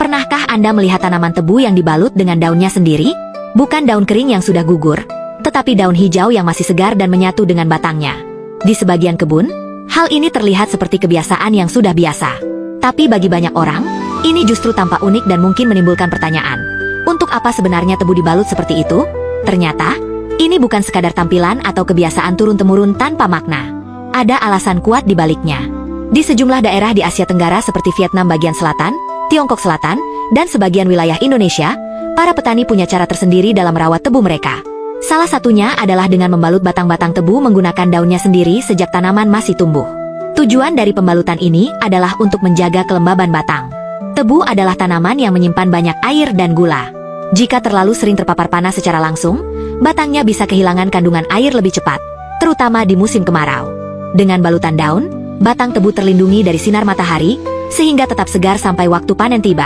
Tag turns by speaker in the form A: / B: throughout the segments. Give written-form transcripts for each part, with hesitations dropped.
A: Pernahkah Anda melihat tanaman tebu yang dibalut dengan daunnya sendiri? Bukan daun kering yang sudah gugur, tetapi daun hijau yang masih segar dan menyatu dengan batangnya. Di sebagian kebun, hal ini terlihat seperti kebiasaan yang sudah biasa. Tapi bagi banyak orang, ini justru tampak unik dan mungkin menimbulkan pertanyaan. Untuk apa sebenarnya tebu dibalut seperti itu? Ternyata, ini bukan sekadar tampilan atau kebiasaan turun-temurun tanpa makna. Ada alasan kuat di baliknya. Di sejumlah daerah di Asia Tenggara seperti Vietnam bagian selatan, Tiongkok Selatan, dan sebagian wilayah Indonesia, para petani punya cara tersendiri dalam merawat tebu mereka. Salah satunya adalah dengan membalut batang-batang tebu menggunakan daunnya sendiri sejak tanaman masih tumbuh. Tujuan dari pembalutan ini adalah untuk menjaga kelembaban batang. Tebu adalah tanaman yang menyimpan banyak air dan gula. Jika terlalu sering terpapar panas secara langsung, batangnya bisa kehilangan kandungan air lebih cepat, terutama di musim kemarau. Dengan balutan daun, batang tebu terlindungi dari sinar matahari, sehingga tetap segar sampai waktu panen tiba.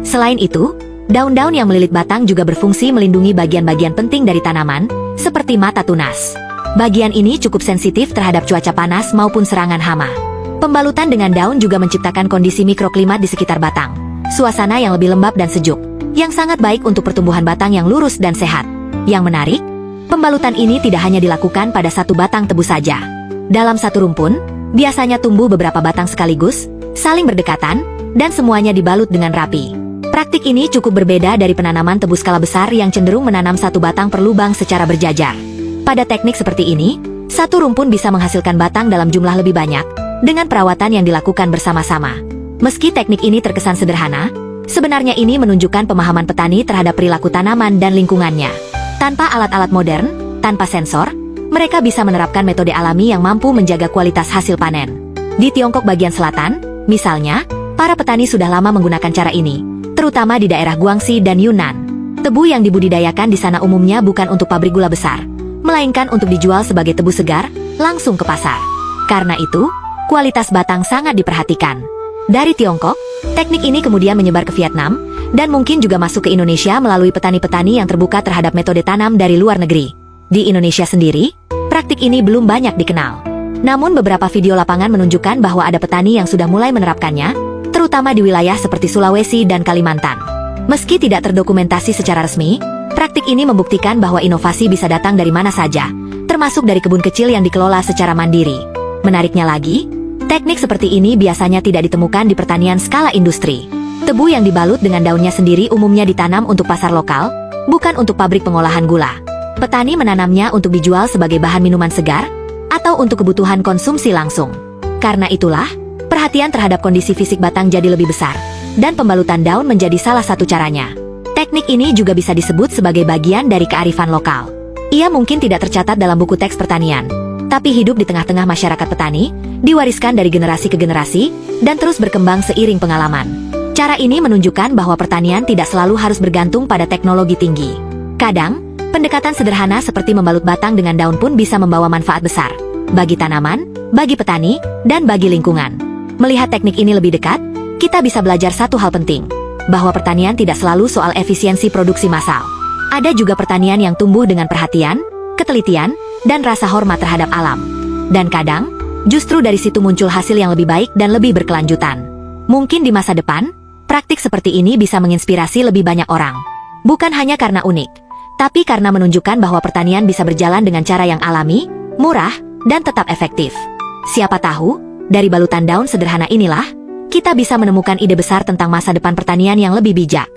A: Selain itu, daun-daun yang melilit batang juga berfungsi melindungi bagian-bagian penting dari tanaman, seperti mata tunas. Bagian ini cukup sensitif terhadap cuaca panas maupun serangan hama. Pembalutan dengan daun juga menciptakan kondisi mikroklimat di sekitar batang. Suasana yang lebih lembab dan sejuk, yang sangat baik untuk pertumbuhan batang yang lurus dan sehat. Yang menarik, pembalutan ini tidak hanya dilakukan pada satu batang tebu saja. Dalam satu rumpun, biasanya tumbuh beberapa batang sekaligus, saling berdekatan, dan semuanya dibalut dengan rapi. Praktik ini cukup berbeda dari penanaman tebu skala besar yang cenderung menanam satu batang per lubang secara berjajar. Pada teknik seperti ini, satu rumpun bisa menghasilkan batang dalam jumlah lebih banyak, dengan perawatan yang dilakukan bersama-sama. Meski teknik ini terkesan sederhana, sebenarnya ini menunjukkan pemahaman petani terhadap perilaku tanaman dan lingkungannya. Tanpa alat-alat modern, tanpa sensor, mereka bisa menerapkan metode alami yang mampu menjaga kualitas hasil panen. Di Tiongkok bagian selatan, misalnya, para petani sudah lama menggunakan cara ini, terutama di daerah Guangxi dan Yunnan. Tebu yang dibudidayakan di sana umumnya bukan untuk pabrik gula besar, melainkan untuk dijual sebagai tebu segar, langsung ke pasar. Karena itu, kualitas batang sangat diperhatikan. Dari Tiongkok, teknik ini kemudian menyebar ke Vietnam, dan mungkin juga masuk ke Indonesia melalui petani-petani yang terbuka terhadap metode tanam dari luar negeri. Di Indonesia sendiri, praktik ini belum banyak dikenal. Namun beberapa video lapangan menunjukkan bahwa ada petani yang sudah mulai menerapkannya, terutama di wilayah seperti Sulawesi dan Kalimantan. Meski tidak terdokumentasi secara resmi, praktik ini membuktikan bahwa inovasi bisa datang dari mana saja, termasuk dari kebun kecil yang dikelola secara mandiri. Menariknya lagi, teknik seperti ini biasanya tidak ditemukan di pertanian skala industri. Tebu yang dibalut dengan daunnya sendiri umumnya ditanam untuk pasar lokal, bukan untuk pabrik pengolahan gula. Petani menanamnya untuk dijual sebagai bahan minuman segar, atau untuk kebutuhan konsumsi langsung. Karena itulah, perhatian terhadap kondisi fisik batang jadi lebih besar, dan pembalutan daun menjadi salah satu caranya. Teknik ini juga bisa disebut sebagai bagian dari kearifan lokal. Ia mungkin tidak tercatat dalam buku teks pertanian, tapi hidup di tengah-tengah masyarakat petani, diwariskan dari generasi ke generasi, dan terus berkembang seiring pengalaman. Cara ini menunjukkan bahwa pertanian tidak selalu harus bergantung pada teknologi tinggi. Kadang, pendekatan sederhana seperti membalut batang dengan daun pun bisa membawa manfaat besar, bagi tanaman, bagi petani, dan bagi lingkungan. Melihat teknik ini lebih dekat, kita bisa belajar satu hal penting, bahwa pertanian tidak selalu soal efisiensi produksi massal. Ada juga pertanian yang tumbuh dengan perhatian, ketelitian, dan rasa hormat terhadap alam. Dan kadang, justru dari situ muncul hasil yang lebih baik dan lebih berkelanjutan. Mungkin di masa depan, praktik seperti ini bisa menginspirasi lebih banyak orang. Bukan hanya karena unik, tapi karena menunjukkan bahwa pertanian bisa berjalan dengan cara yang alami, murah, dan tetap efektif. Siapa tahu, dari balutan daun sederhana inilah, kita bisa menemukan ide besar tentang masa depan pertanian yang lebih bijak.